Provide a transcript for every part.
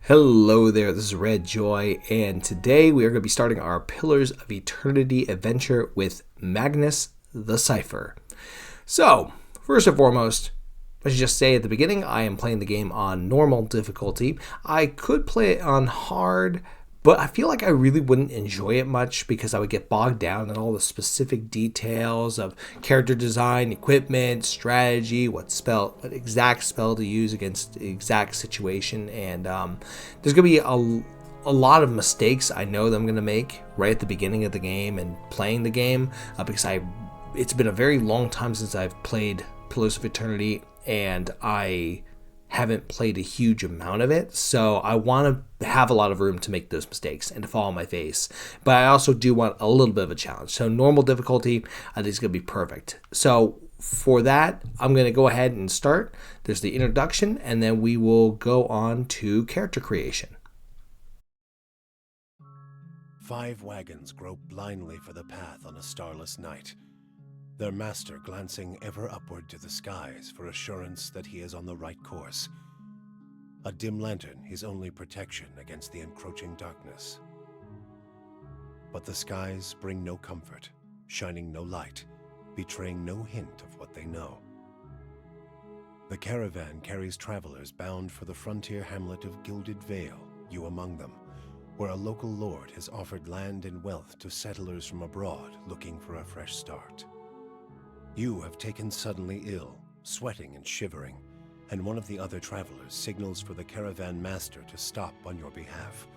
Hello there, this is Red Joy, and today we are going to be starting our Pillars of Eternity adventure with Magnus the Cipher. So, first and foremost, I should just say at the beginning, I am playing the game on normal difficulty. I could play it on hard, but I feel like I really wouldn't enjoy it much because I would get bogged down in all the specific details of character design, equipment, strategy, what exact spell to use against the exact situation, and there's going to be a lot of mistakes I know that I'm going to make right at the beginning of the game and playing the game because it's been a very long time since I've played Pillars of Eternity, and I haven't played a huge amount of it, so I want to have a lot of room to make those mistakes and to fall on my face. But I also do want a little bit of a challenge. So normal difficulty, I think is going to be perfect. So for that, I'm going to go ahead and start. There's the introduction, and then we will go on to character creation. 5 wagons grope blindly for the path on a starless night, their master glancing ever upward to the skies for assurance that he is on the right course. A dim lantern his only protection against the encroaching darkness. But the skies bring no comfort, shining no light, betraying no hint of what they know. The caravan carries travelers bound for the frontier hamlet of Gilded Vale, you among them, where a local lord has offered land and wealth to settlers from abroad looking for a fresh start. You have taken suddenly ill, sweating and shivering, and one of the other travelers signals for the caravan master to stop on your behalf.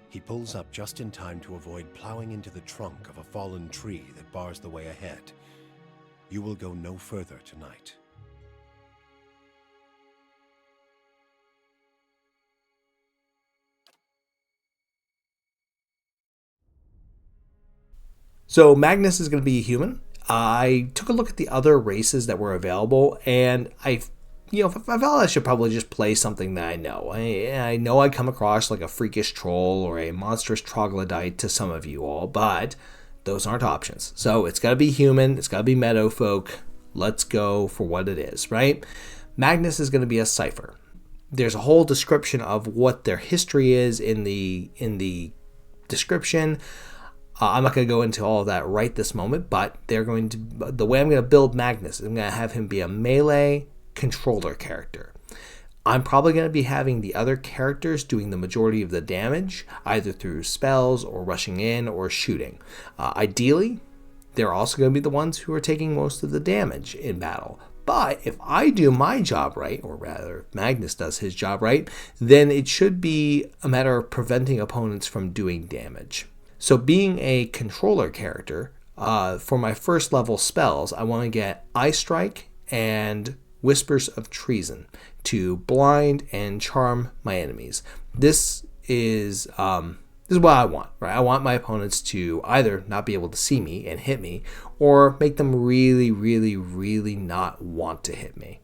He pulls up just in time to avoid plowing into the trunk of a fallen tree that bars the way ahead. You will go no further tonight. So Magnus is going to be a human. I took a look at the other races that were available, and I felt I should probably just play something that I know. I know I come across like a freakish troll or a monstrous troglodyte to some of you all, but those aren't options. So it's got to be human. It's got to be meadow folk. Let's go for what it is, right? Magnus is going to be a cipher. There's a whole description of what their history is in the description. I'm not going to go into all of that right this moment, but the way I'm going to build Magnus is I'm going to have him be a melee controller character. I'm probably going to be having the other characters doing the majority of the damage, either through spells or rushing in or shooting. Ideally, they're also going to be the ones who are taking most of the damage in battle. But if I do my job right, or rather Magnus does his job right, then it should be a matter of preventing opponents from doing damage. So being a controller character, for my first level spells, I want to get Eye Strike and Whispers of Treason to blind and charm my enemies. This is what I want, right? I want my opponents to either not be able to see me and hit me, or make them really, really, really not want to hit me.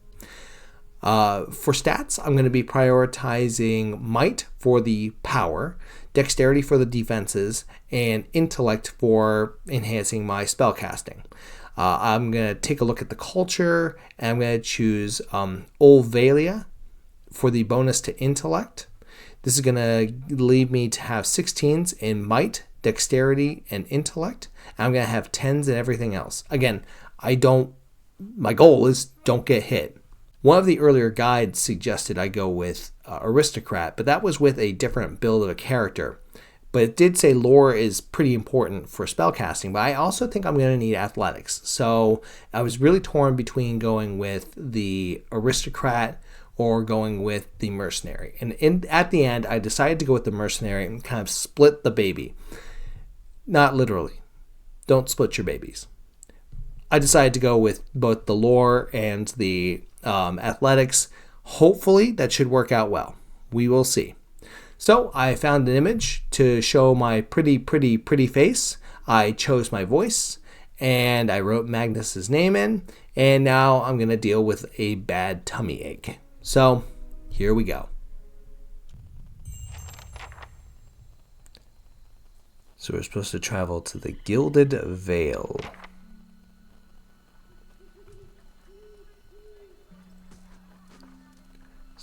For stats, I'm going to be prioritizing Might for the power, Dexterity for the defenses, and Intellect for enhancing my spellcasting. I'm going to take a look at the culture, and I'm going to choose Olvalia for the bonus to Intellect. This is going to lead me to have 16s in Might, Dexterity, and Intellect. And I'm going to have 10s in everything else. Again, my goal is don't get hit. One of the earlier guides suggested I go with Aristocrat, but that was with a different build of a character. But it did say lore is pretty important for spellcasting, but I also think I'm going to need athletics. So I was really torn between going with the Aristocrat or going with the Mercenary. And at the end, I decided to go with the Mercenary and kind of split the baby. Not literally. Don't split your babies. I decided to go with both the lore and the athletics. Hopefully that should work out well. We will see. So I found an image to show my pretty face. I chose my voice and I wrote Magnus's name in, and now I'm going to deal with a bad tummy ache. So here we go. So we're supposed to travel to the Gilded Vale.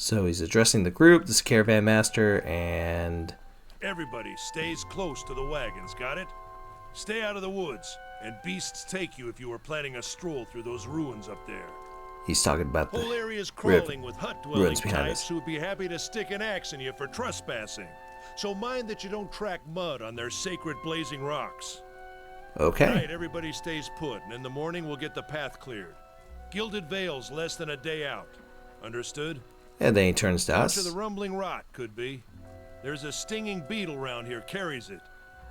So he's addressing the group, this caravan master, and Everybody stays close to the wagons, got it? Stay out of the woods, and beasts take you if you are planning a stroll through those ruins up there. he's talking about Whole the area's crawling with hut-dwelling ruins behind types us. who would be happy to stick an axe in you for trespassing. So mind that you don't track mud on their sacred blazing rocks. Okay. Tonight, everybody stays put, and in the morning we'll get the path cleared. Gilded Vale's less than a day out. Understood? And then he turns to Much of us. the rumbling rot, could be. There's a stinging beetle round here, carries it.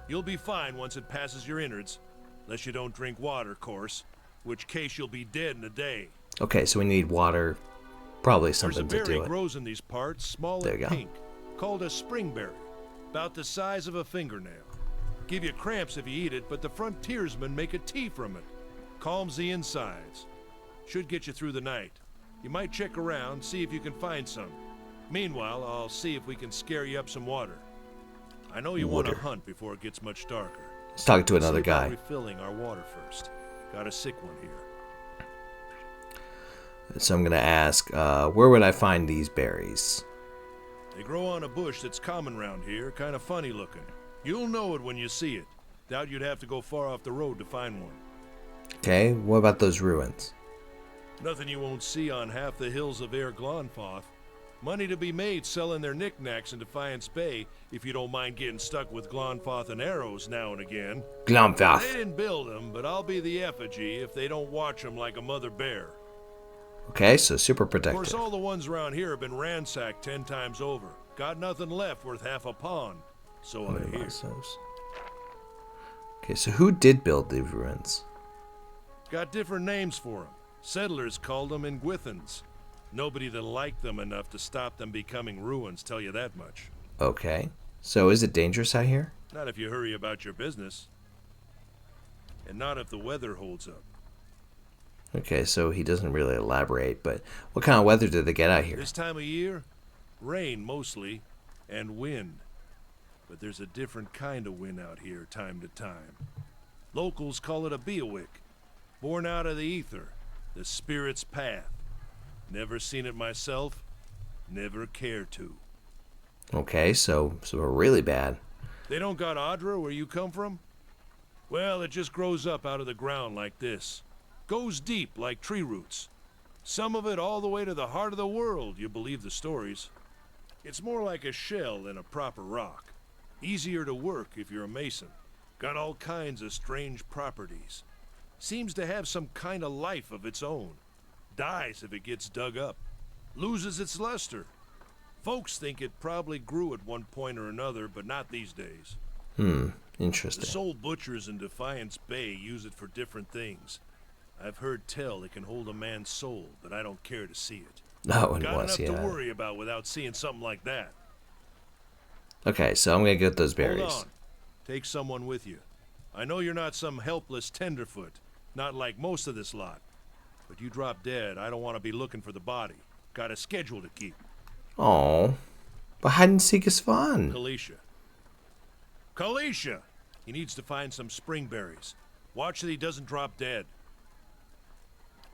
You'll be fine once it passes your innards. Unless you don't drink water, course. Which case you'll be dead in a day. Okay, so we need water. Probably There's a something to berry do it. grows in these parts, small There and you go. pink, called a springberry. About the size of a fingernail. Give you cramps if you eat it, but the frontiersmen make a tea from it. Calms the insides. Should get you through the night. You might check around, see if you can find some. Meanwhile, I'll see if we can scare you up some water. I know you want to Water. hunt before it gets much darker. He's talking to another See about guy. refilling our water first. Got a sick one here. So I'm going to ask, where would I find these berries? They grow on a bush that's common round here, kind of funny looking. You'll know it when you see it. Doubt you'd have to go far off the road to find one. Okay, what about those ruins? Nothing you won't see on half the hills of Air Glonfoth. Money to be made selling their knickknacks in Defiance Bay if you don't mind getting stuck with Glonfoth and arrows now and again. They Glomfath. didn't build them, but I'll be the effigy if they don't watch them like a mother bear. Okay, so super Of course, protective. all the ones around here have been ransacked 10 times over. Got nothing left worth half a pond. So I hear. Okay, so who did build the ruins? Got different names for them. Settlers called them Ingwithans. Nobody that liked them enough to stop them becoming ruins, tell you that much. Okay, so is it dangerous out here? Not if you hurry about your business. And not if the weather holds up. Okay, so he doesn't really elaborate, but what kind of weather did they get out here? This time of year, rain mostly, and wind. But there's a different kind of wind out here time to time. Locals call it a beawick, born out of the ether, the spirit's path. Never seen it myself, never care to. Okay, so really bad. They don't got Adra where you come from? Well, it just grows up out of the ground like this. Goes deep like tree roots. Some of it all the way to the heart of the world, you believe the stories. It's more like a shell than a proper rock. Easier to work if you're a mason. Got all kinds of strange properties. Seems to have some kind of life of its own. Dies if it gets dug up. Loses its luster. Folks think it probably grew at one point or another, but not these days. The Interesting. soul butchers in Defiance Bay use it for different things. I've heard tell it can hold a man's soul, but I don't care to see it. No, it Got was, enough yeah. to worry about without seeing something like that. Okay, so I'm gonna get those berries. Hold on. Take someone with you. I know you're not some helpless tenderfoot, not like most of this lot. But you drop dead, I don't want to be looking for the body. Got a schedule to keep. Oh, but hide and seek is fun. Kalisha. Kalisha! He needs to find some springberries. Watch that he doesn't drop dead.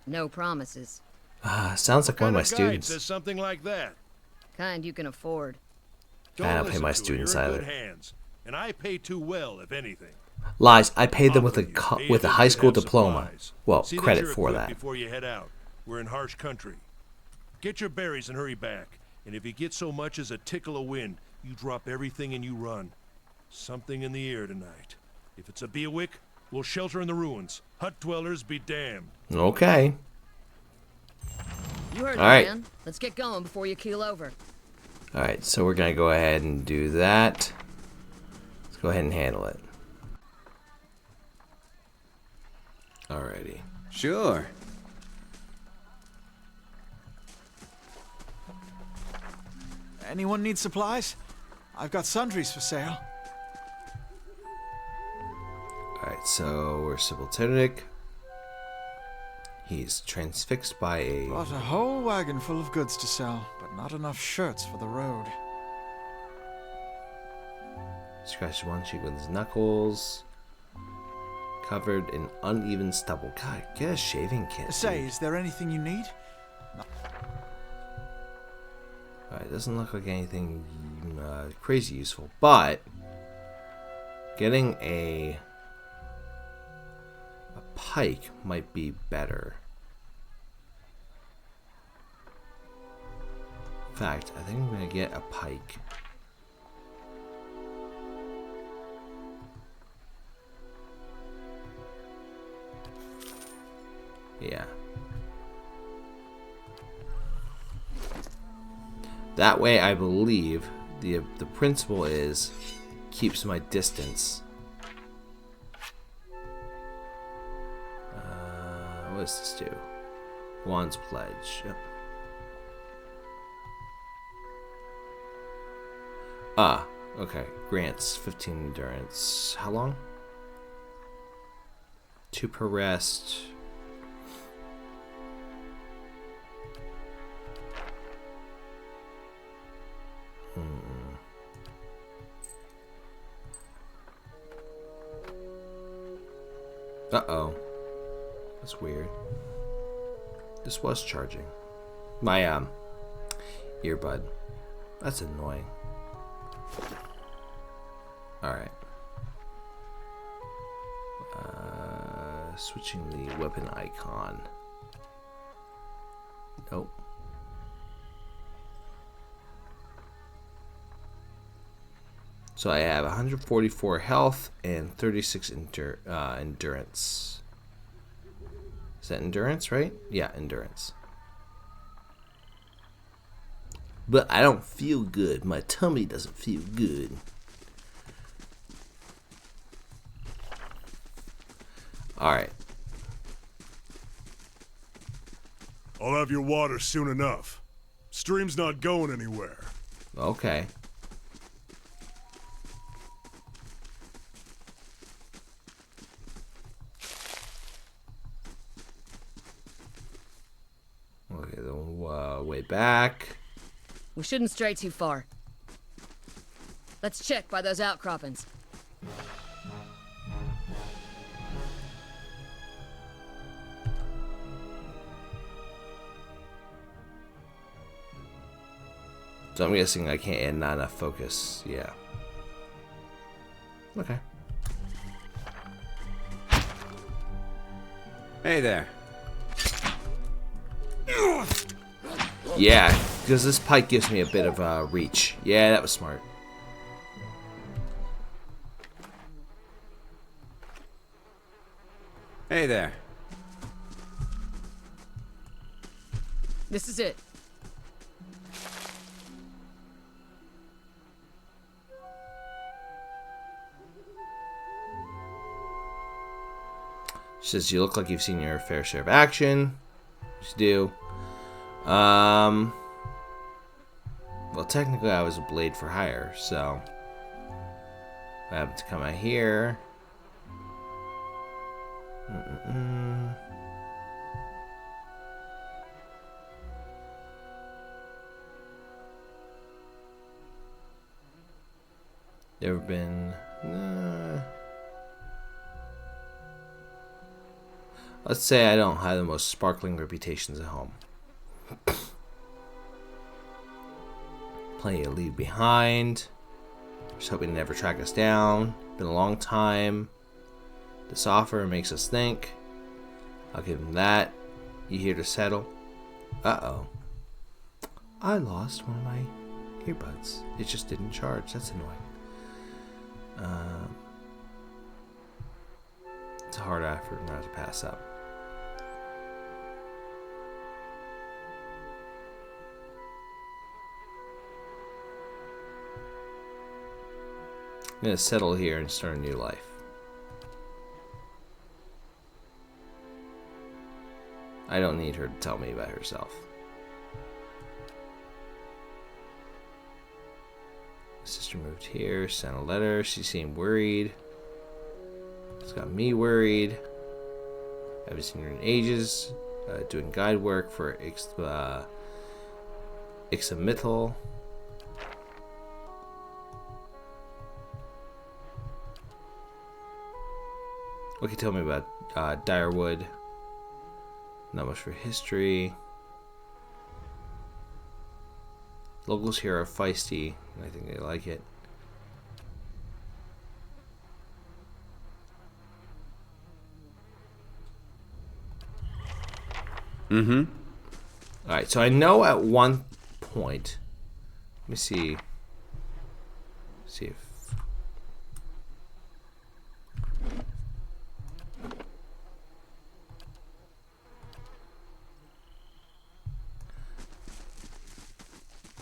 No promises. Sounds like one of my What kind of guide students. says something like that? Kind you can afford. Don't I don't pay listen my to it. students You're in either. good hands, and I pay too well, if anything. Lies. I paid them with Offer you, with a if high you school have diploma. supplies. Well, See that credit you're for equipped that. Before you head out, we're in harsh country. Get your berries and hurry back. And if you get so much as a tickle of wind, you drop everything and you run. Something in the air tonight. If it's a beawick, we'll shelter in the ruins. Hut dwellers be damned. Okay. You heard All the right. man. Let's get going before you keel over. All right, so we're gonna go ahead and do that. Let's go ahead and handle it. Alrighty. Sure. Anyone need supplies? I've got sundries for sale. Alright, so we're Subalternic. He's transfixed by a... Brought a whole wagon full of goods to sell, but not enough shirts for the road. Scratched one cheek with his knuckles. Covered in uneven stubble. God, get a shaving kit. Say, dude. is there anything you need? It doesn't look like anything crazy useful, but getting a pike might be better. In fact, I think I'm going to get a pike. Yeah. That way, I believe the principle is keeps my distance. What does this do? Wand's Pledge. Yep. Ah, okay. Grants 15 endurance. How long? 2 per rest. Uh-oh. That's weird. This was charging. My, earbud. That's annoying. Alright. Switching the weapon icon. Nope. So I have 144 health and 36 endurance. Is that endurance, right? Yeah, endurance. But I don't feel good. My tummy doesn't feel good. Alright. I'll have your water soon enough. Stream's not going anywhere. Okay. Okay, then way back. We shouldn't stray too far. Let's check by those outcroppings. So I'm guessing I can't add not enough focus. Yeah. Okay. Hey there. Yeah, because this pike gives me a bit of reach. Yeah, that was smart. Hey there. This is it. She says, you look like you've seen your fair share of action. You do. Well, technically I was a blade for hire, so I have to come out here. Never been. Let's say I don't have the most sparkling reputations at home. Plenty to leave behind. Just hoping to never track us down. Been a long time. This offer makes us think. I'll give him that. You here to settle? Uh-oh. I lost one of my earbuds. It just didn't charge. That's annoying. It's a hard effort not to pass up. I'm going to settle here and start a new life. I don't need her to tell me about herself. Sister moved here, sent a letter. She seemed worried. It's got me worried. I haven't seen her in ages. Doing guide work for Ixamital. What can you tell me about Direwood? Not much for history. Locals here are feisty. I think they like it. Mm-hmm. Alright, so I know at one point... Let me see. See if...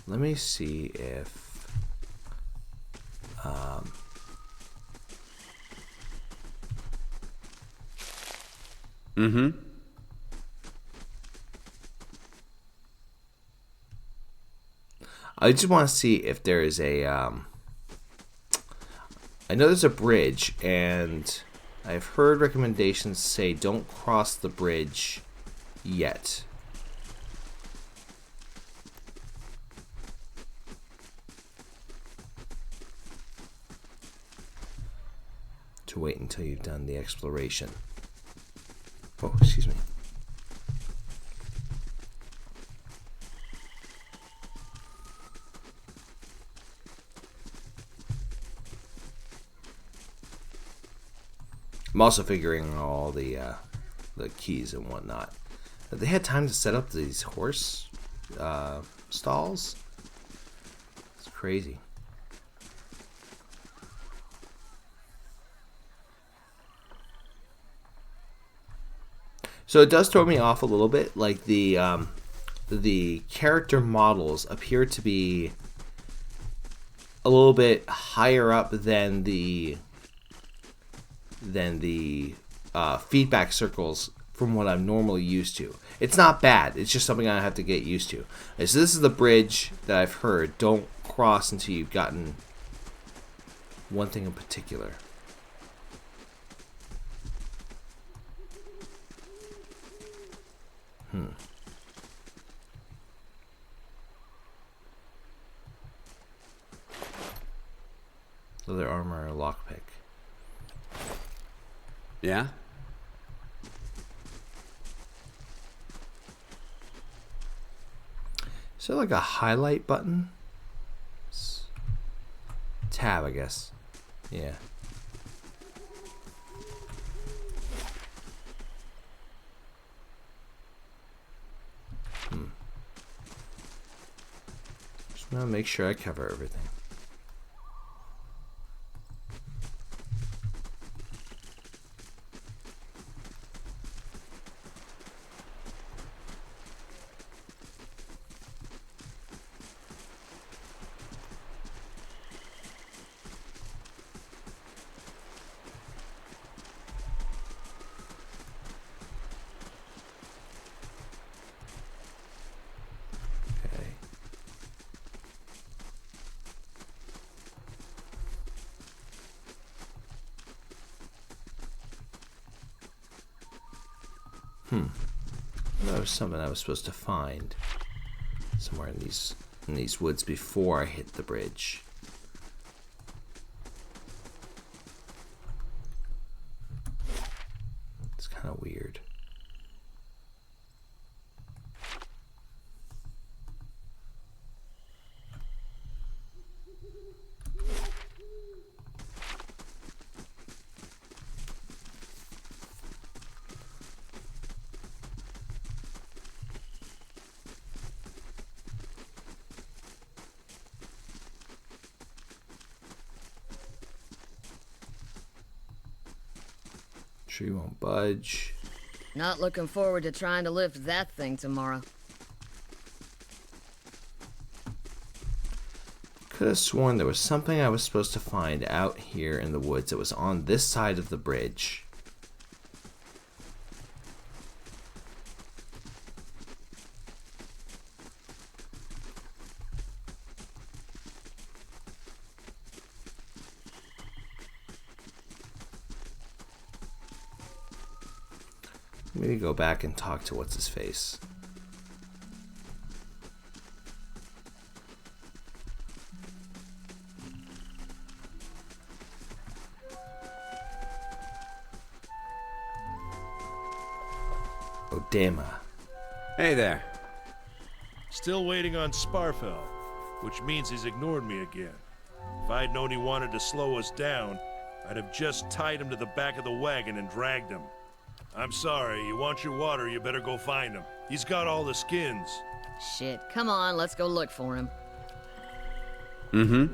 Let me see if... Mm-hmm. I just want to see if there is a... I know there's a bridge, and I've heard recommendations say don't cross the bridge yet. To wait until you've done the exploration. Oh, excuse me. I'm also figuring all the keys and whatnot. They had time to set up these horse stalls. It's crazy. So it does throw me off a little bit. Like the character models appear to be a little bit higher up than the feedback circles from what I'm normally used to. It's not bad. It's just something I have to get used to. Okay, so this is the bridge that I've heard. Don't cross until you've gotten one thing in particular. Leather armor, lockpick. Yeah? Is there like a highlight button? Tab, I guess. Yeah. Just want to make sure I cover everything. That was something I was supposed to find somewhere in these woods before I hit the bridge. It's kind of weird. Sure you won't budge. Not looking forward to trying to lift that thing tomorrow. Could have sworn there was something I was supposed to find out here in the woods that was on this side of the bridge. I'm gonna go back and talk to what's his face. Odema. Hey there. Still waiting on Sparfell. which means he's ignored me again. If I'd known he wanted to slow us down, I'd have just tied him to the back of the wagon and dragged him. I'm sorry, you want your water, you better go find him. He's got all the skins. Shit, come on, let's go look for him. Mm-hmm.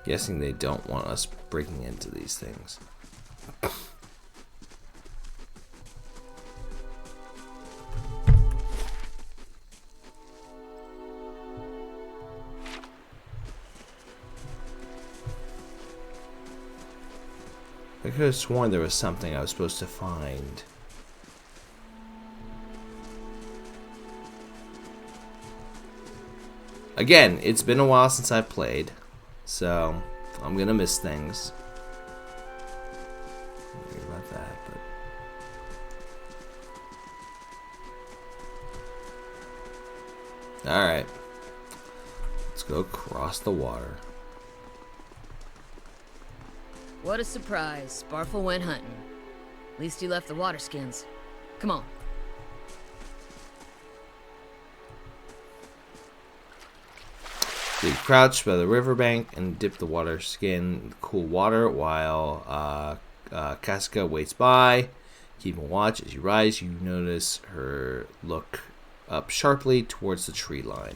Guessing they don't want us breaking into these things. I could have sworn there was something I was supposed to find. Again, it's been a while since I played, so I'm gonna miss things. Think about that, but alright. Let's go across the water. What a surprise. Sparfle went hunting. At least he left the water skins. Come on. So you crouch by the riverbank and dip the water skin in the cool water while Casca waits by. Keeping watch as you rise, you notice her look up sharply towards the tree line.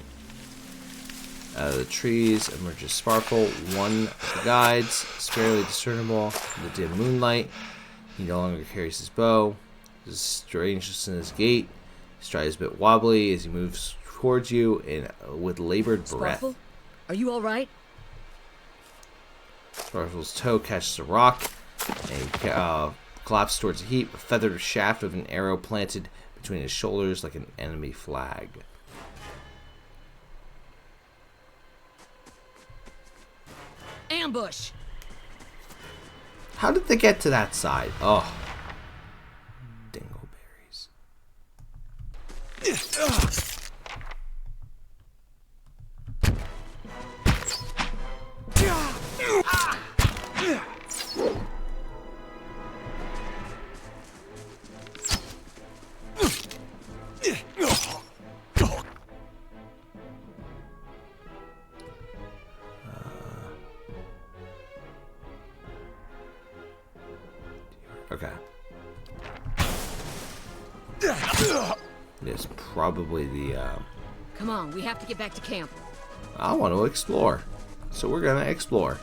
Out of the trees emerges Sparkle, one of the guides, barely discernible in the dim moonlight. He no longer carries his bow. There's strangeness in his gait. His stride is a bit wobbly as he moves towards you with labored breath. Sparkle? Are you alright? Sparkle's toe catches a rock and he collapses towards a heap, a feathered shaft of an arrow planted between his shoulders like an enemy flag. Ambush! How did they get to that side? Oh. Dingleberries. Okay. It's probably the, Come on, we have to get back to camp. I want to explore. So we're gonna explore.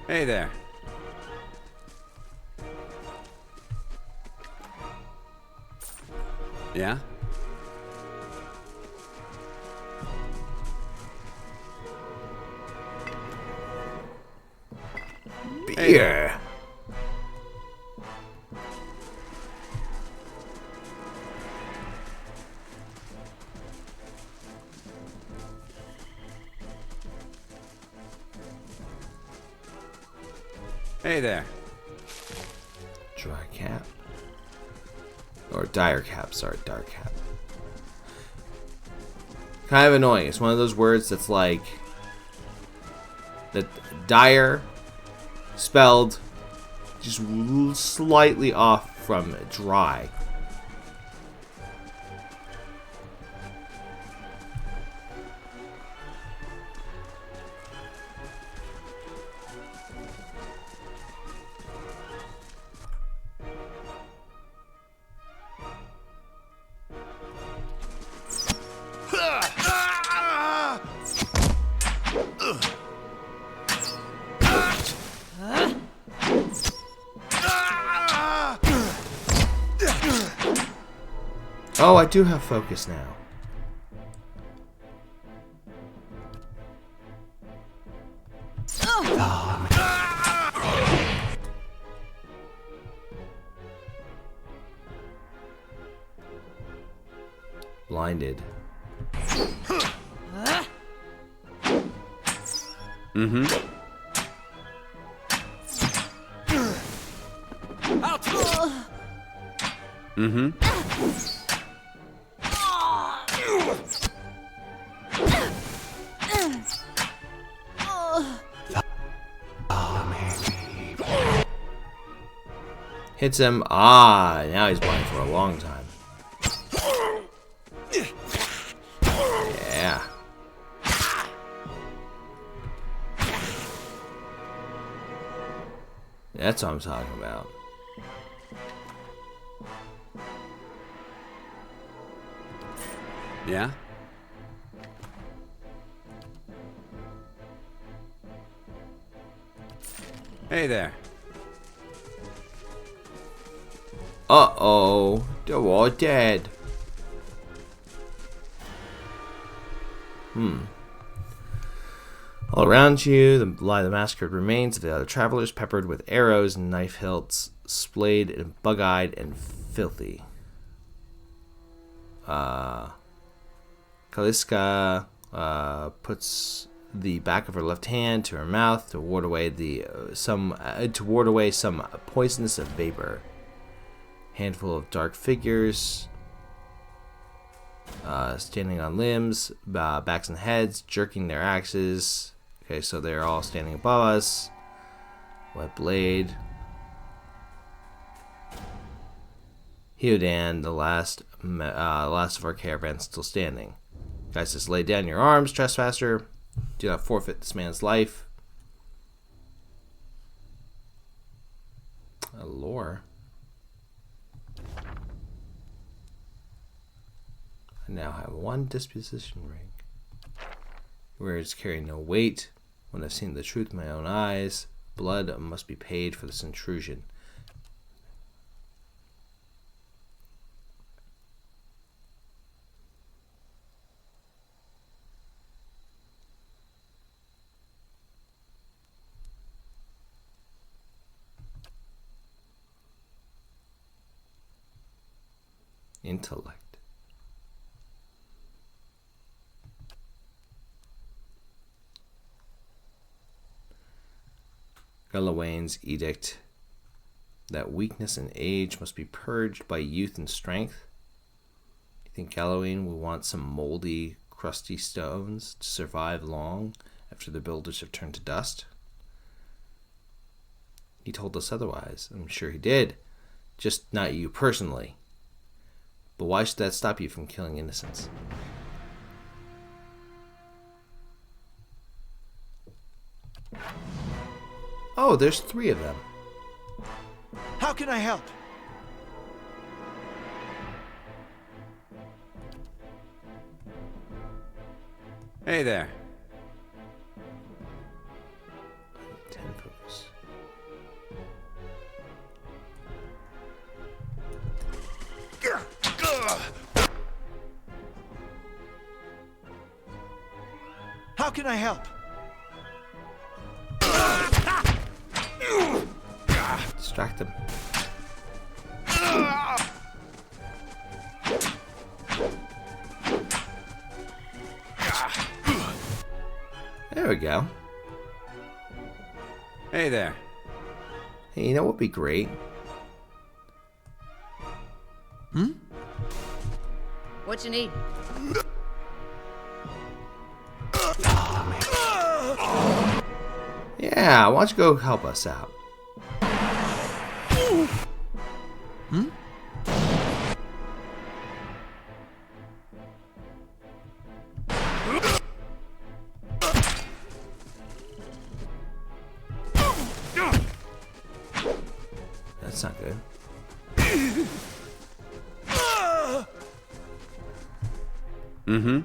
Hey there. Yeah? Beer. Hey there. Dry cap. Or dire cap, sorry, dark cap. Kind of annoying. It's one of those words that's like that dire spelled just slightly off from dry. Oh, I do have focus now. Blinded. Mm-hmm. Mm-hmm. Hits him. Ah, now he's blind for a long time. Yeah. That's what I'm talking about. Yeah? Hey there. Uh-oh. They're all dead. All around you lie the massacred remains of the other travelers, peppered with arrows and knife hilts, splayed and bug-eyed and filthy. Kaliska puts the back of her left hand to her mouth to ward away some poisonous vapor. Handful of dark figures standing on limbs, backs and heads, jerking their axes. Okay, so they're all standing above us. Wet blade. Hiodan, the last of our caravan, still standing. Guys, just lay down your arms, trespasser. Do not forfeit this man's life. A lore. I now have one disposition ring. Words carry no weight. When I've seen the truth with my own eyes, blood must be paid for this intrusion. Intellect. Galawain's edict that weakness and age must be purged by youth and strength. You think Galawain will want some moldy, crusty stones to survive long after the builders have turned to dust? He told us otherwise. I'm sure he did. Just not you personally. But why should that stop you from killing innocents? Oh, there's 3 of them. How can I help? Hey there. 10 focus. How can I help? Distract them. There we go. Hey there. Hey, you know what would be great? What you need? Yeah, why don't you go help us out? That's not good. Mm-hmm.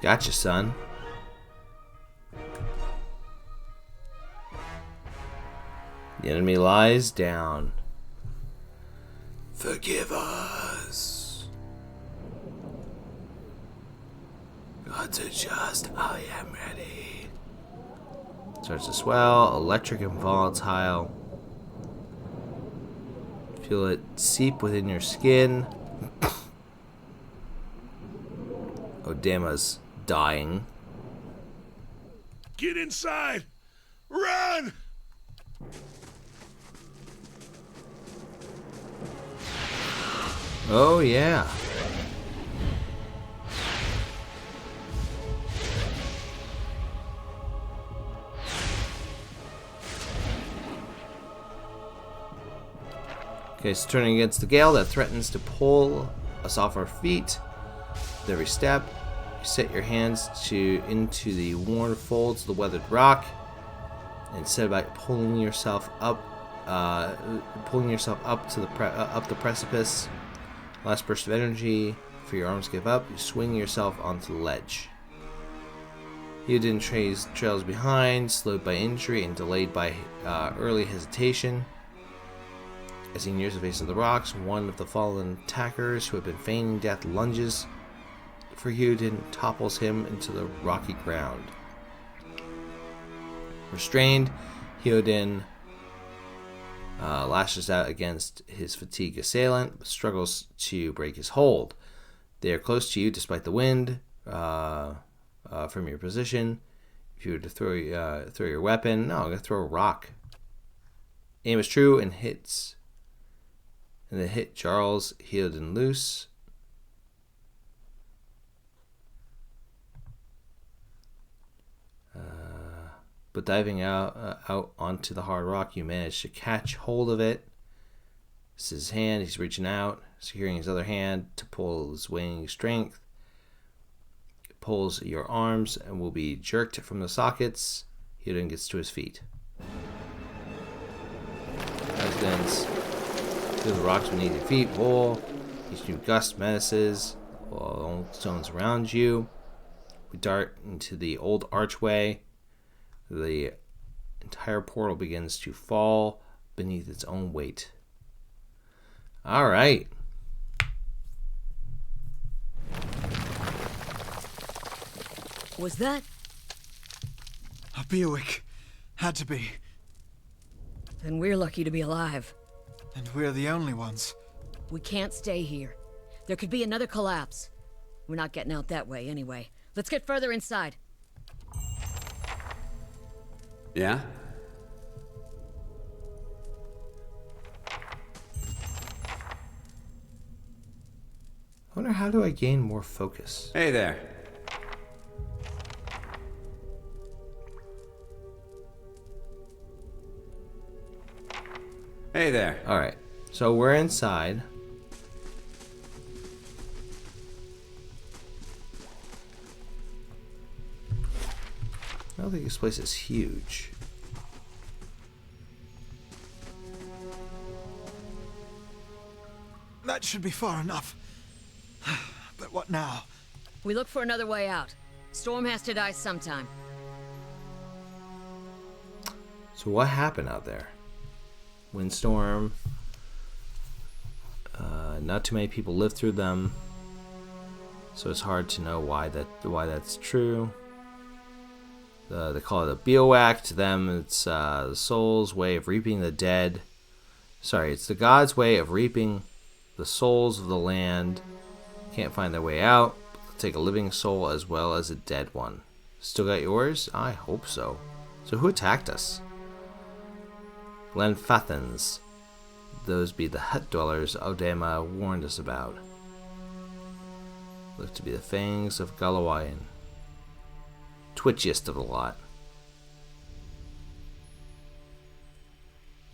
Gotcha, son. The enemy lies down. Forgive us. Gods are just, I am ready. Starts to swell, electric and volatile. Feel it seep within your skin. Odema's dying. Get inside! Run! Oh, yeah. Okay, so turning against the gale that threatens to pull us off our feet. With every step, you set your hands into the worn folds of the weathered rock, and set about pulling yourself up to the precipice. Last burst of energy. For your arms give up, you swing yourself onto the ledge. Theoden trails behind, slowed by injury and delayed by early hesitation. As he nears the base of the rocks, one of the fallen attackers who had been feigning death lunges for Theoden, topples him into the rocky ground. Restrained, Theoden lashes out against his fatigued assailant, but struggles to break his hold. They are close to you despite the wind from your position. If you were to throw your weapon, no, I'm going to throw a rock. Aim is true and hits. And then hit Jarl's Theoden loose. But diving out onto the hard rock, you manage to catch hold of it. This is his hand. He's reaching out, securing his other hand to pull his waning strength. It pulls your arms and will be jerked from the sockets. Theoden gets to his feet. Residents feel the rocks beneath your feet roll. Each new gust menaces all stones around you. We dart into the old archway. The entire portal begins to fall beneath its own weight. All right. Was that? A Bewick. Had to be. Then we're lucky to be alive. And we're the only ones. We can't stay here. There could be another collapse. We're not getting out that way anyway. Let's get further inside. Yeah? I wonder, how do I gain more focus? Hey there. Hey there. Alright, so we're inside. I don't think this place is huge. That should be far enough. But what now? We look for another way out. Storm has to die sometime. So what happened out there? Windstorm. Not too many people lived through them, so it's hard to know why that's true. They call it a bioact. To them, it's the soul's way of reaping the dead. Sorry, it's the god's way of reaping the souls of the land. Can't find their way out. They'll take a living soul as well as a dead one. Still got yours? I hope so. So who attacked us? Glenfathans. Those be the hut dwellers Odema warned us about. Look to be the fangs of Galawayan. Twitchiest of the lot.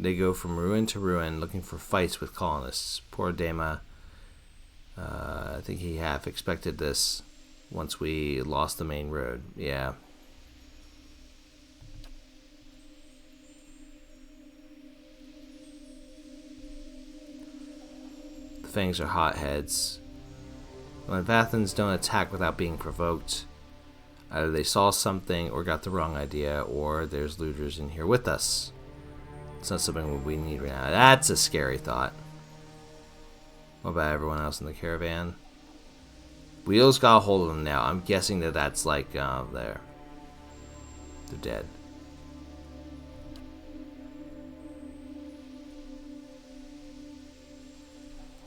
They go from ruin to ruin looking for fights with colonists. Poor Dema. I think he half expected this once we lost the main road. Yeah. The fangs are hotheads. When Vathans don't attack without being provoked. Either they saw something or got the wrong idea, or there's looters in here with us. It's not something we need right now. That's a scary thought. What about everyone else in the caravan? Wheels got a hold of them now. I'm guessing that's like, there. They're dead.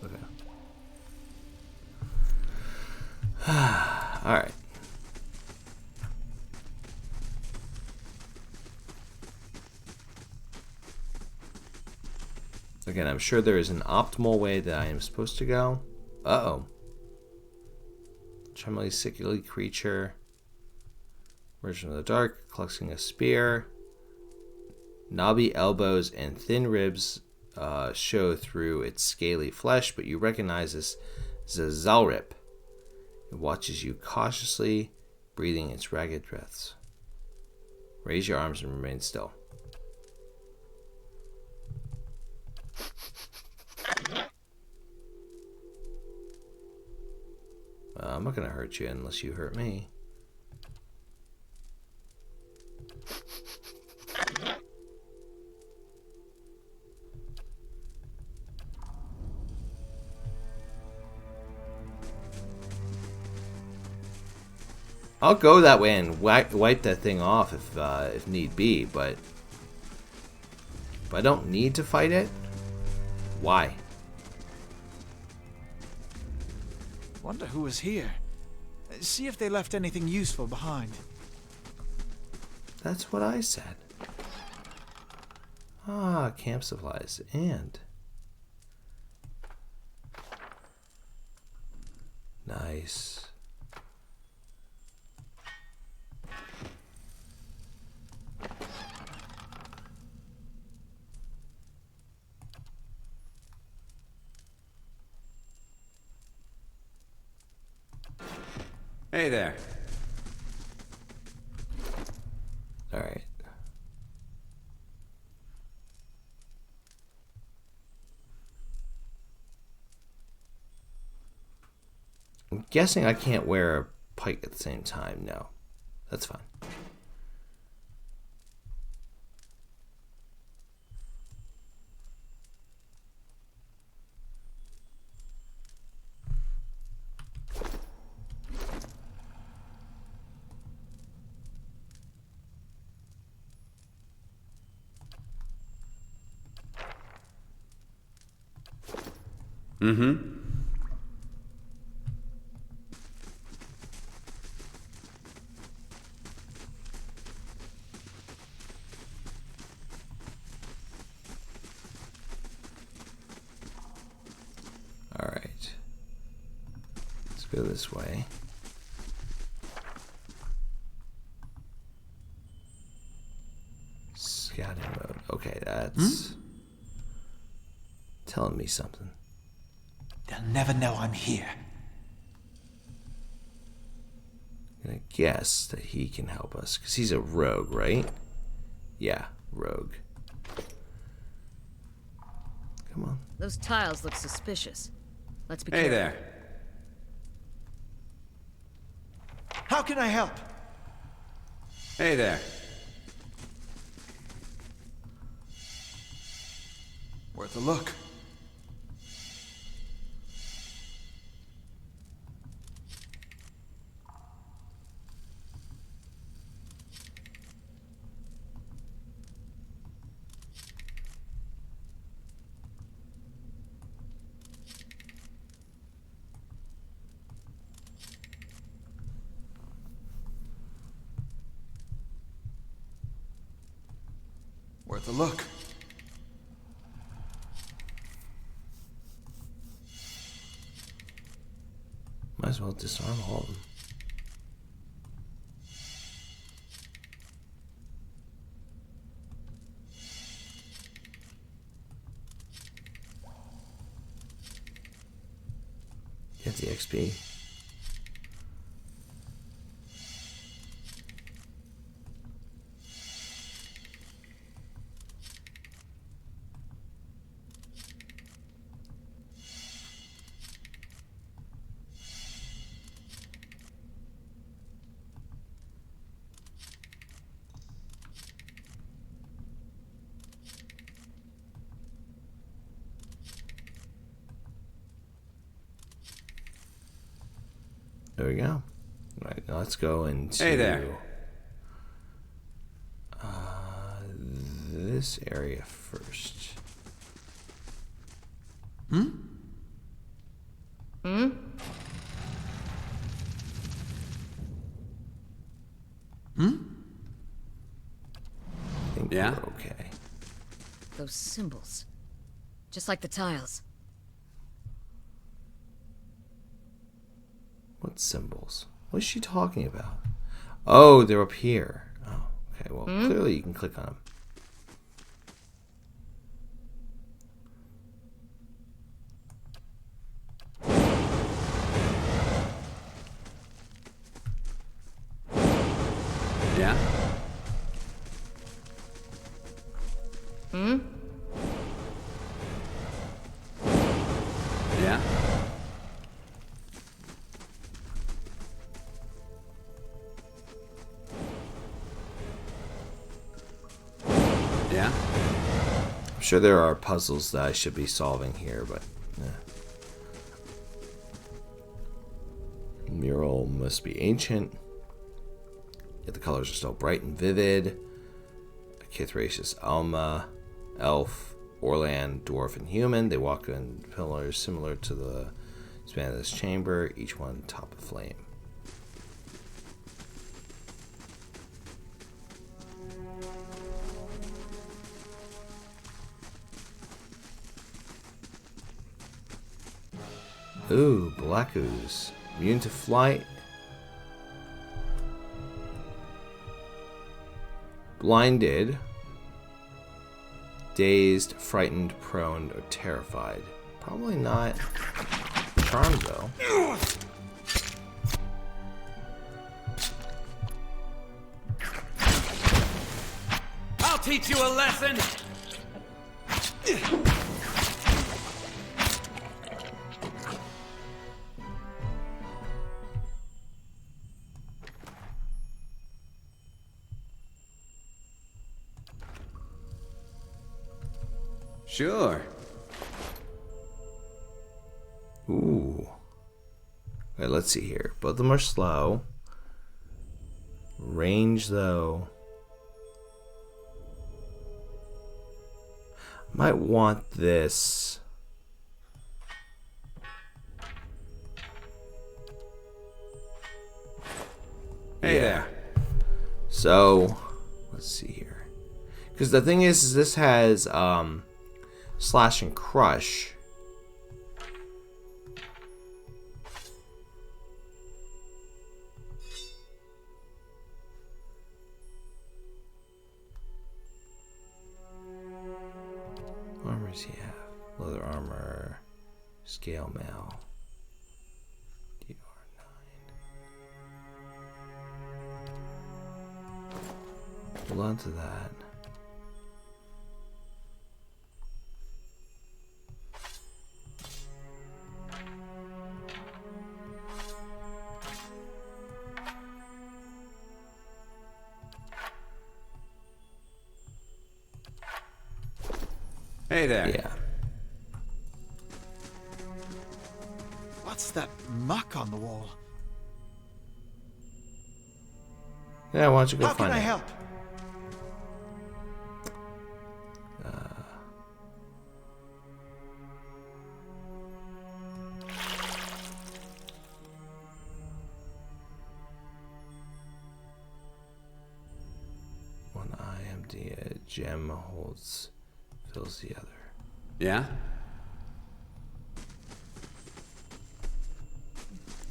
Okay. Alright. Again, I'm sure there is an optimal way that I am supposed to go. Uh-oh. Trembling, sickly creature. Emerging from the dark, clutching a spear. Knobby elbows and thin ribs show through its scaly flesh, but you recognize this as a Zalrip. It watches you cautiously, breathing its ragged breaths. Raise your arms and remain still. I'm not going to hurt you unless you hurt me. I'll go that way and wipe that thing off if need be, but if I don't need to fight it, why? Wonder who was here. See if they left anything useful behind. That's what I said. Ah, camp supplies and nice. Hey there. All right. I'm guessing I can't wear a pike at the same time. No, that's fine. Mm-hmm. All right. Let's go this way. Scouting mode. Okay, that's telling me something. They'll never know I'm here. I'm gonna guess that he can help us because he's a rogue, right? Yeah, rogue. Come on. Those tiles look suspicious. Let's be Hey careful. there. How can I help? Hey there. Worth a look. Worth a look. Might as well disarm all of them. Get the XP. There we go. All right, now let's go into Hey there. This area first. I think Yeah? we're okay. Those symbols. just like the tiles. What symbols? What is she talking about? Oh, they're up here. Oh, okay. Well, clearly you can click on them. Yeah? Yeah? Yeah? I'm sure there are puzzles that I should be solving here, but mural must be ancient. Yet the colors are still bright and vivid. Kithracious Alma, Elf, Orland, Dwarf, and Human. They walk in pillars similar to the span of this chamber, each one top of flame. Ooh, Black Ooze. Immune to flight. Blinded. Dazed, frightened, prone, or terrified. Probably not charmed, though. I'll teach you a lesson! Sure. Ooh. Okay, let's see here. Both of them are slow. Range, though. Might want this. Hey there. So, let's see here. Because the thing is this has slash and crush. What armors he have? Leather armor, scale mail, DR9. Hold on to that. Hey there. Yeah. What's that muck on the wall? Yeah, why don't you go How find can I it? help? One eye empty, a gem fills the other. Yeah?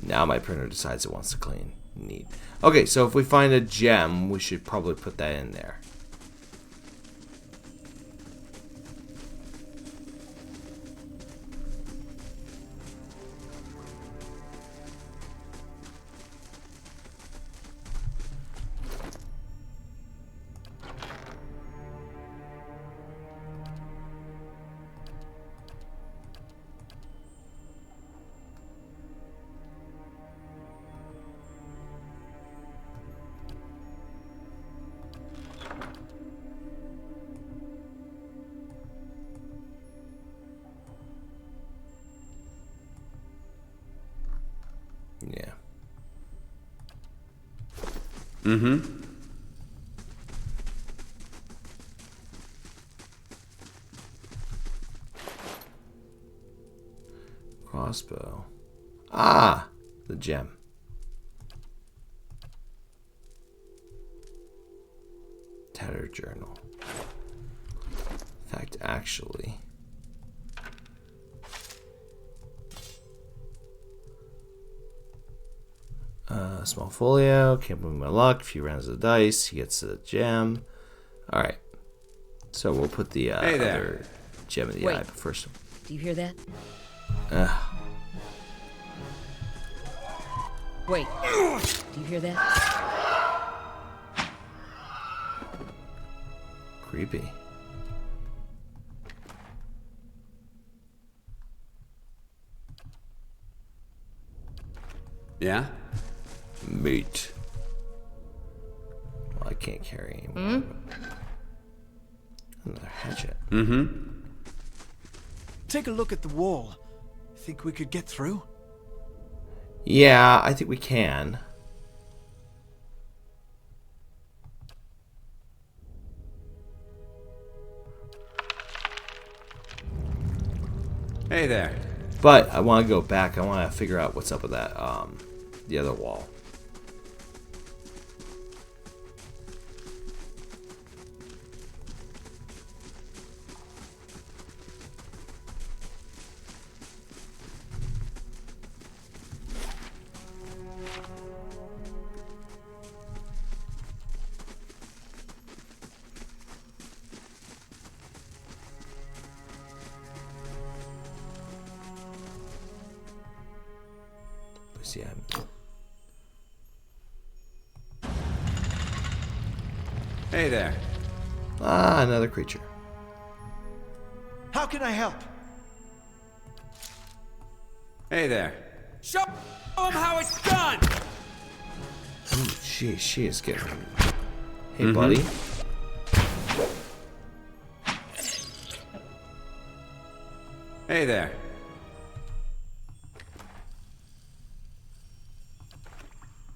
Now my printer decides it wants to clean. Neat. Okay, so if we find a gem, we should probably put that in there. Yeah. Mm-hmm. Crossbow. Ah! The gem. Tattered journal. In fact, actually, small folio. Can't move my luck. A few rounds of the dice. He gets a gem. All right. So we'll put the other gem in the eye. But first, Do you hear that? uh, Wait. Do you hear that? creepy. Yeah? Meat. Well, I can't carry anymore. Another hatchet. Mm-hmm. Take a look at the wall. Think we could get through? Yeah, I think we can. Hey there. But I want to go back. I want to figure out what's up with that, the other wall. See, Hey there. another creature. How can I help? Hey there. Show them how it's done! Ooh, she is getting. Hey, buddy. Hey there.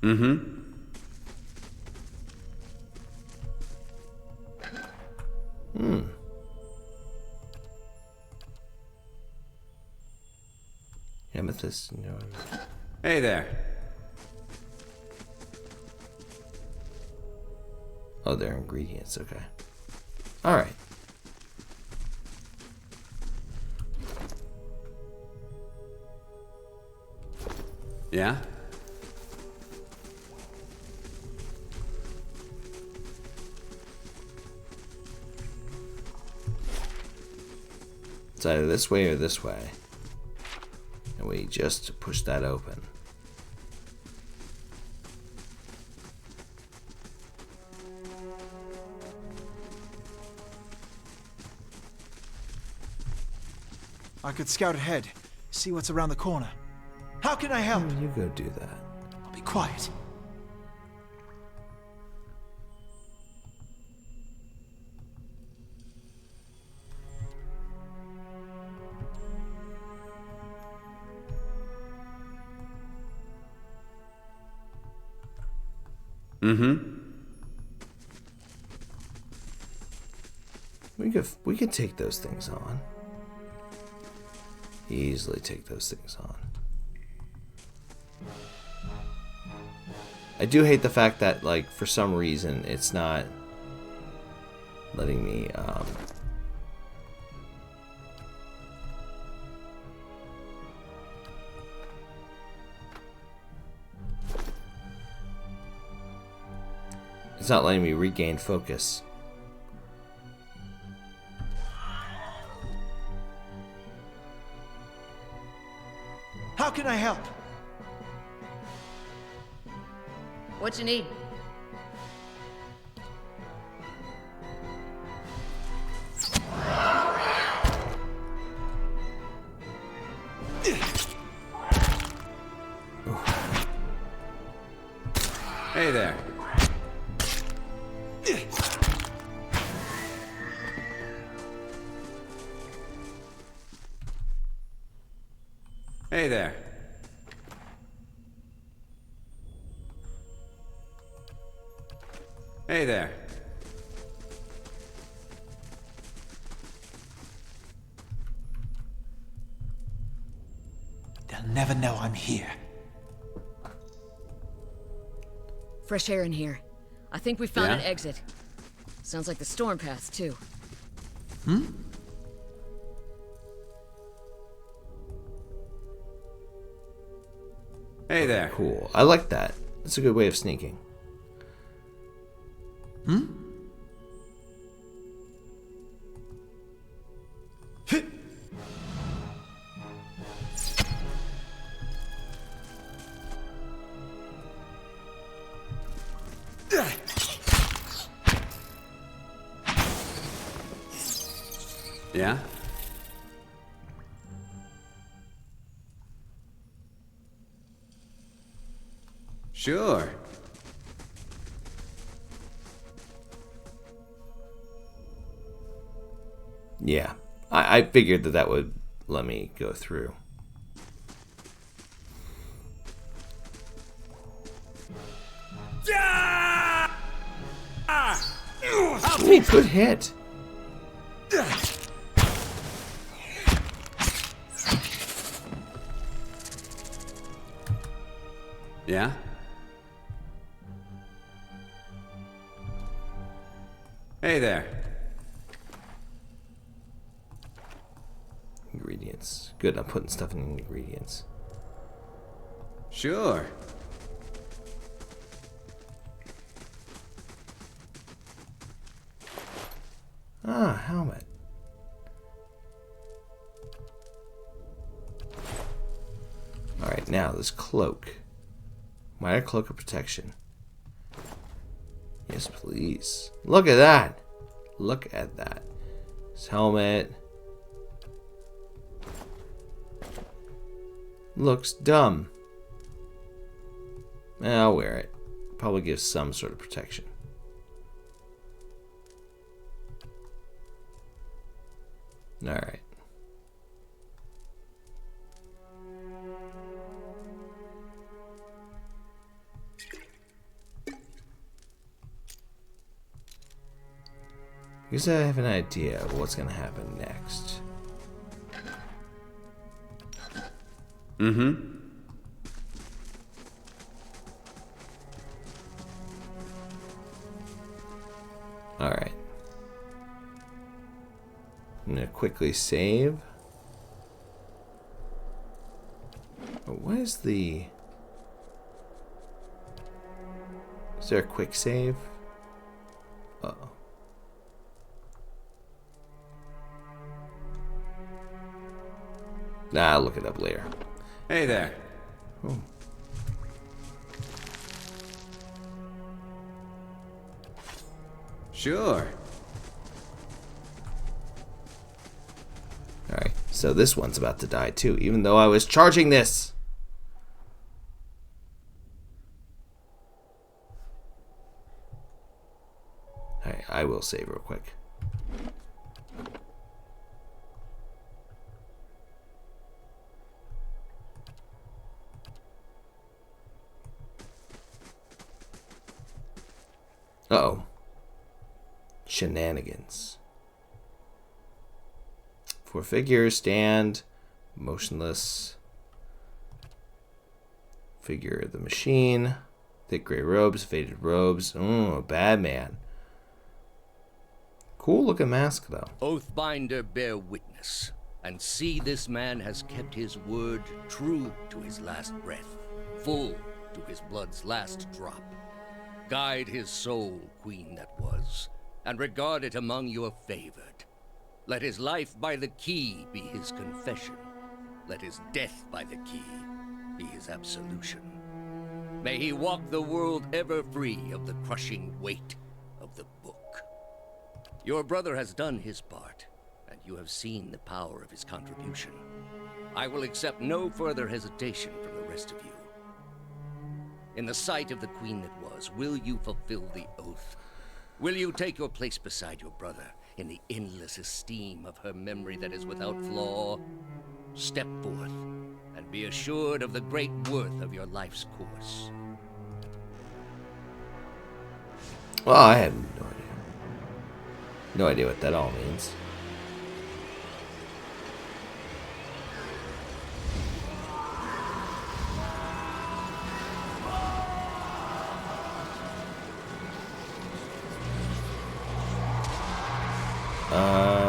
Mm-hmm. Amethyst. No. Hey there. Oh, they're ingredients. Okay. All right. Yeah? It's either this way or this way. And we just push that open. I could scout ahead, see what's around the corner. How can I help? You go do that. I'll be quiet. Mm-hmm. We could take those things on. Easily take those things on. I do hate the fact that, like, for some reason it's not letting me it's not letting me regain focus. How can I help? What you need? Hey there. Hey there. Hey there. They'll never know I'm here. Fresh air in here. I think we found Yeah? an exit. Sounds like the storm path, too. Hey there. Cool. I like that. That's a good way of sneaking. Yeah? Sure. Yeah. I figured that would let me go through. Ooh, good hit. Yeah? Hey there. Ingredients. Good, I'm putting stuff in ingredients. Sure. Ah, helmet. Alright, now this cloak. Minor cloak of protection. Yes, please. Look at that. Look at that. This helmet. Looks dumb. I'll wear it. Probably gives some sort of protection. Alright. I guess I have an idea of what's going to happen next. Mm-hmm. Alright. I'm going to quickly save. Oh, what is the... Is there a quick save? Uh-oh. Nah, I'll look it up later. Hey there. Oh. Sure. Alright, so this one's about to die too, even though I was charging this! Alright, I will save real quick. Uh-oh. Shenanigans. 4 figures, stand, motionless. Figure of the machine. Thick gray robes, faded robes. Oh, bad man. Cool looking mask, though. Oathbinder, bear witness, and see this man has kept his word true to his last breath, full to his blood's last drop. Guide his soul, queen that was, and regard it among your favored. Let his life by the key be his confession. Let his death by the key be his absolution. May he walk the world ever free of the crushing weight of the book. Your brother has done his part, and you have seen the power of his contribution. I will accept no further hesitation from the rest of you. In the sight of the queen that was, will you fulfill the oath? Will you take your place beside your brother in the endless esteem of her memory that is without flaw? Step forth and be assured of the great worth of your life's course. Well, I have no idea. No idea what that all means.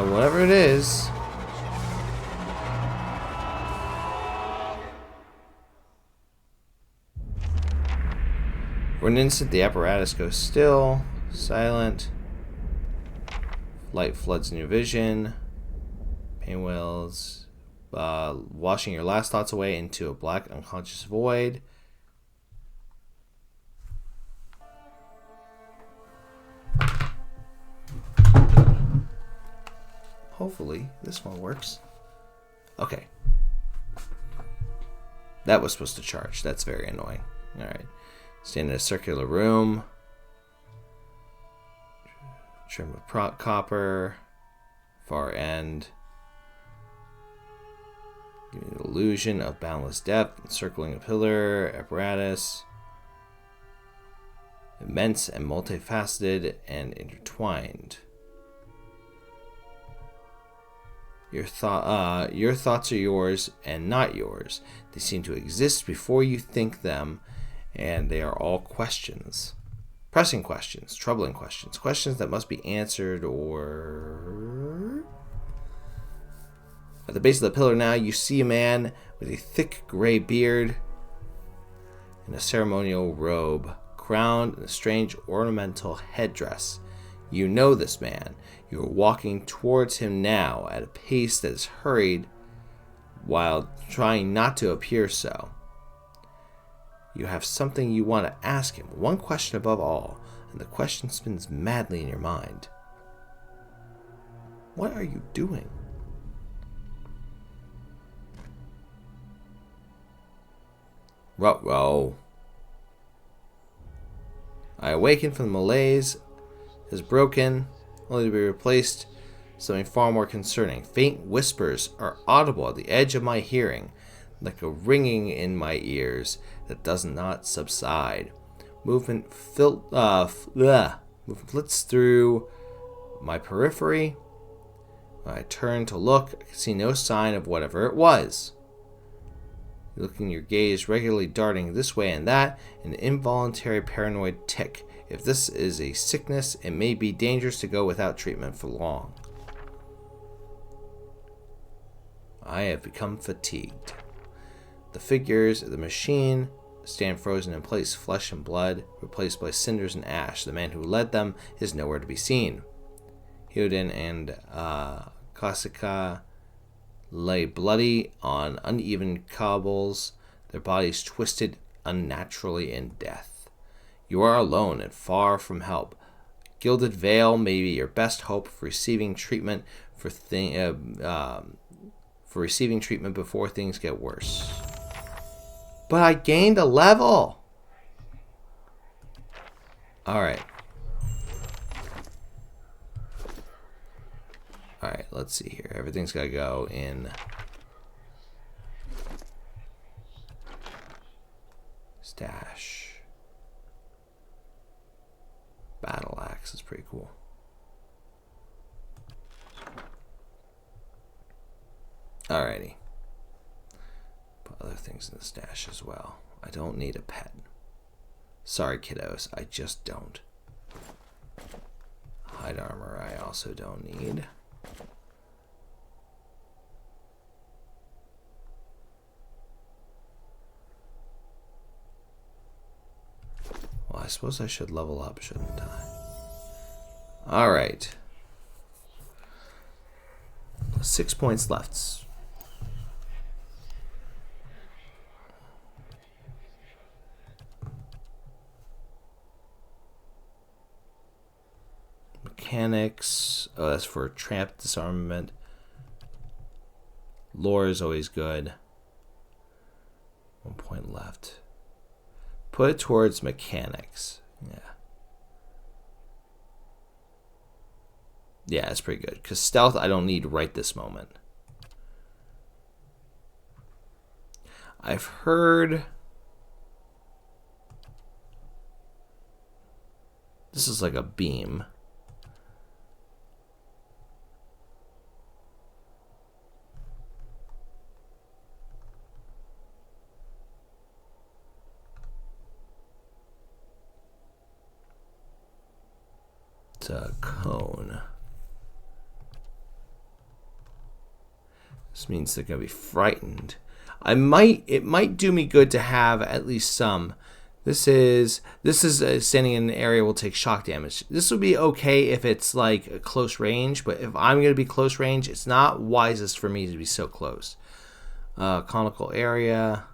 Whatever it is. For an instant, the apparatus goes still, silent. Light floods in your vision. Pain wails, washing your last thoughts away into a black, unconscious void. Hopefully, this one works. Okay. That was supposed to charge. That's very annoying. Alright. Stand in a circular room. Trim of copper. Far end. Giving an illusion of boundless depth. Encircling a pillar. Apparatus. Immense and multifaceted and intertwined. Your thoughts are yours and not yours. They seem to exist before you think them, and they are all questions. Pressing questions, troubling questions, questions that must be answered or... At the base of the pillar now, you see a man with a thick gray beard and a ceremonial robe, crowned in a strange ornamental headdress. You know this man. You are walking towards him now at a pace that is hurried while trying not to appear so. You have something you want to ask him, one question above all, and the question spins madly in your mind. What are you doing? Ruh-roh. I awaken from the malaise, is broken, only to be replaced something far more concerning. Faint whispers are audible at the edge of my hearing, like a ringing in my ears that does not subside. Movement flits through my periphery. When I turn to look, I can see no sign of whatever it was. Looking your gaze regularly darting this way and that, an involuntary paranoid tic. If this is a sickness, it may be dangerous to go without treatment for long. I have become fatigued. The figures of the machine stand frozen in place, flesh and blood, replaced by cinders and ash. The man who led them is nowhere to be seen. Hyodin and Kasika lay bloody on uneven cobbles, their bodies twisted unnaturally in death. You are alone and far from help. Gilded Veil may be your best hope for receiving treatment receiving treatment before things get worse. But I gained a level. All right. All right, let's see here. Everything's got to go in stash. Battle axe is pretty cool. Alrighty. Put other things in the stash as well. I don't need a pet. Sorry, kiddos. I just don't. Hide armor I also don't need. Well, I suppose I should level up, shouldn't I? Alright. 6 points left. Mechanics. Oh, that's for tramp disarmament. Lore is always good. 1 point left. Put it towards mechanics. Yeah. Yeah, it's pretty good. Because stealth I don't need right this moment. I've heard... This is like a beam. It's a cone. This means they're gonna be frightened. It might do me good to have at least some This is standing in an area will take shock damage. This would be okay if it's like a close range, but if I'm going to be close range, it's not wisest for me to be so close. Conical area.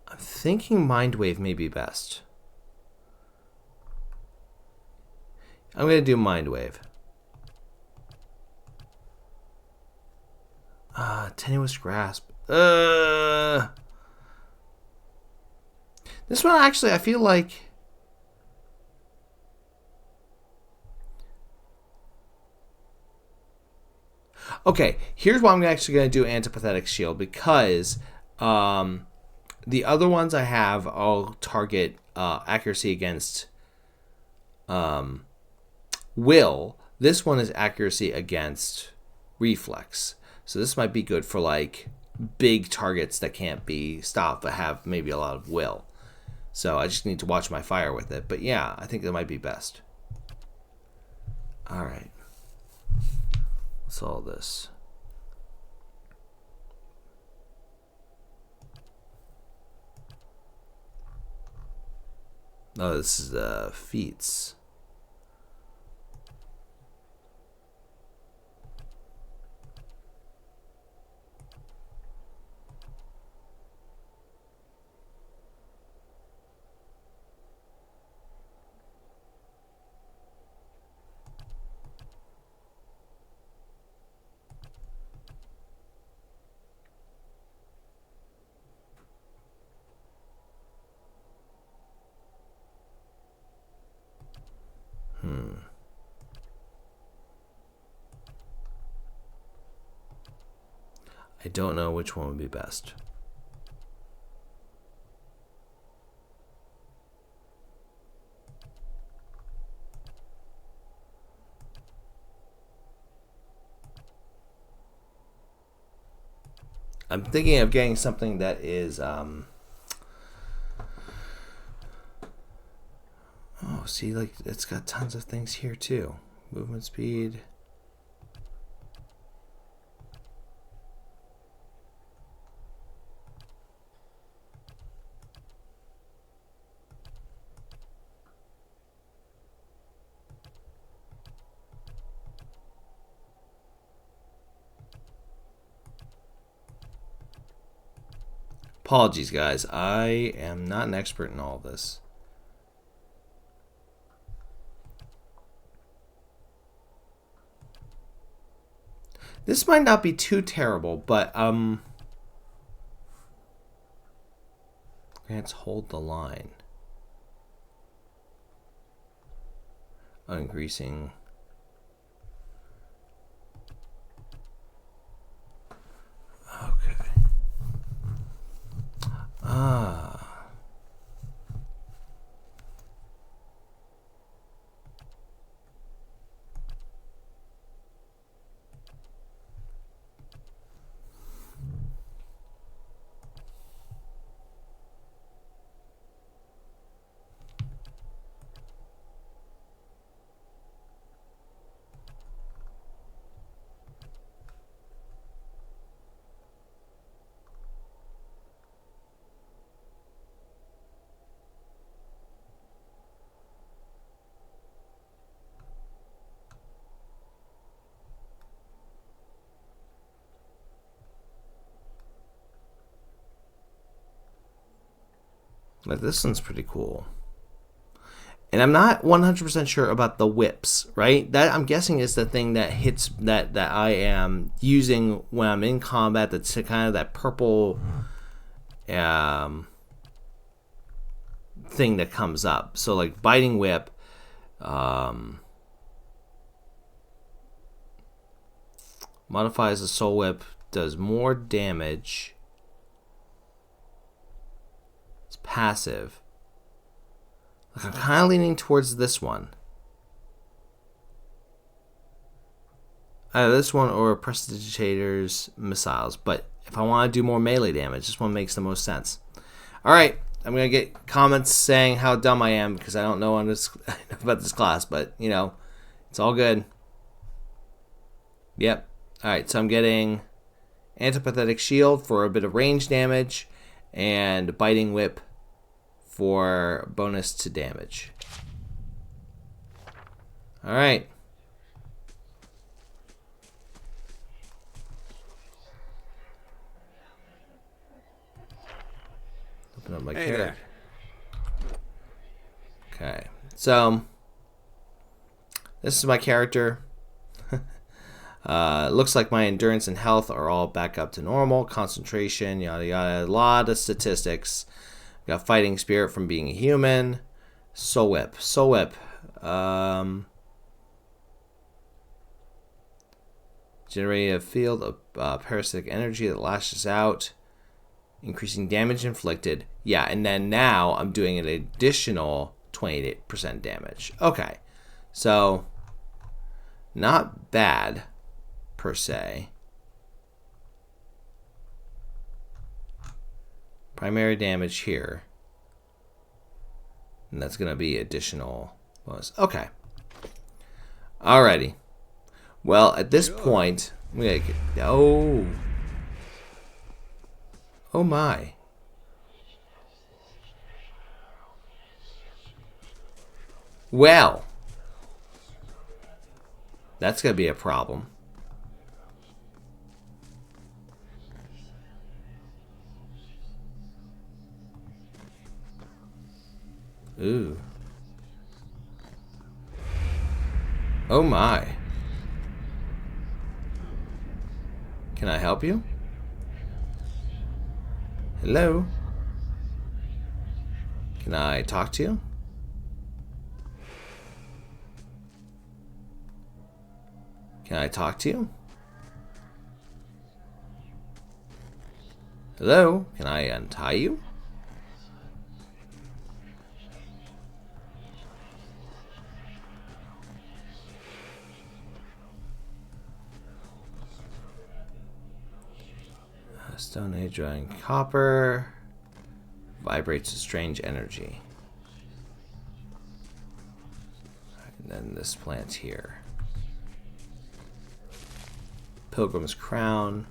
I'm thinking Mind Wave may be best. I'm going to do Mind Wave. Tenuous Grasp. This one actually, I feel like... Okay, here's why I'm actually going to do Antipathetic Shield, because... the other ones I have all target accuracy against will. This one is accuracy against reflex. So this might be good for like big targets that can't be stopped but have maybe a lot of will. So I just need to watch my fire with it. But yeah, I think that might be best. Alright. What's all this? Oh, this is the feats. I don't know which one would be best. I'm thinking of getting something that is oh, see, like it's got tons of things here too. Movement speed. Apologies, guys. I am not an expert in all this. This might not be too terrible, but let's hold the line. Ungreasing. Okay. Like this one's pretty cool. And I'm not 100% sure about the whips, right? That I'm guessing is the thing that hits that I am using when I'm in combat. That's kind of that purple thing that comes up. So like biting whip, modifies the soul whip, does more damage. It's passive. Like I'm kind of leaning towards this one. Either this one or Prestidigitators, missiles. But if I want to do more melee damage. This one makes the most sense. Alright, I'm going to get comments saying how dumb I am because I don't know about this class, but, you know, it's all good. Yep. Alright, so I'm getting antipathetic shield for a bit of range damage and biting whip for bonus to damage. Alright. Open up my character. Okay, so this is my character. Looks like my endurance and health are all back up to normal. Concentration, yada yada. A lot of statistics. Got fighting spirit from being a human. Soul whip. Soul whip. Generate a field of parasitic energy that lashes out, increasing damage inflicted. Yeah, and then now I'm doing an additional 28% damage. Okay, so not bad per se. Primary damage here, and that's gonna be additional bonus. Okay, alrighty. Well, at this point, I'm gonna get, oh my. Well, that's gonna be a problem. Ooh. Oh my. Can I help you? Hello? Can I talk to you? Can I talk to you? Hello? Can I untie you? Stone Age drawing copper. Vibrates a strange energy. And then this plant here. Pilgrim's Crown.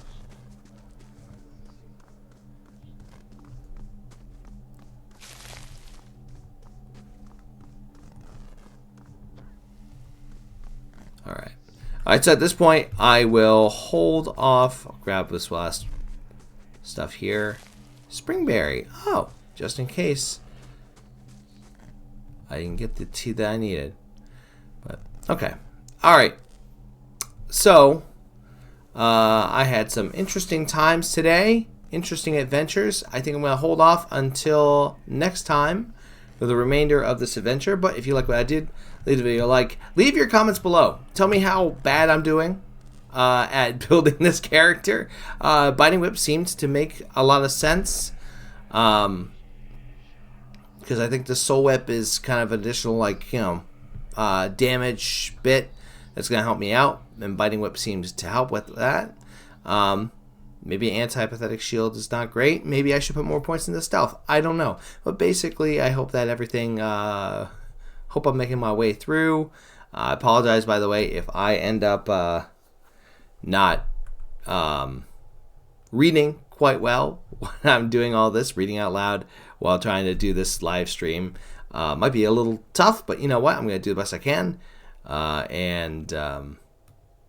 Alright. Alright, so at this point, I will hold off. I'll grab this last stuff here. Springberry. Oh, just in case I didn't get the tea that I needed. But okay. Alright. So I had some interesting times today. Interesting adventures. I think I'm going to hold off until next time for the remainder of this adventure. But if you like what I did, leave the video a like. Leave your comments below. Tell me how bad I'm doing at building this character. Biting Whip seems to make a lot of sense. Because I think the Soul Whip is kind of additional, like, you know, damage bit that's going to help me out. And Biting Whip seems to help with that. Maybe Antipathetic Shield is not great. Maybe I should put more points into Stealth. I don't know. But basically, I hope that everything... hope I'm making my way through. I apologize, by the way, if I end up not reading quite well when I'm doing all this, reading out loud while trying to do this live stream. Might be a little tough, but you know what? I'm going to do the best I can. And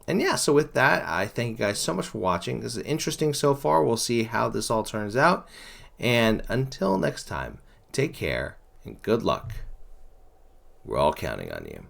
yeah, so with that, I thank you guys so much for watching. This is interesting so far. We'll see how this all turns out. And until next time, take care and good luck. We're all counting on you.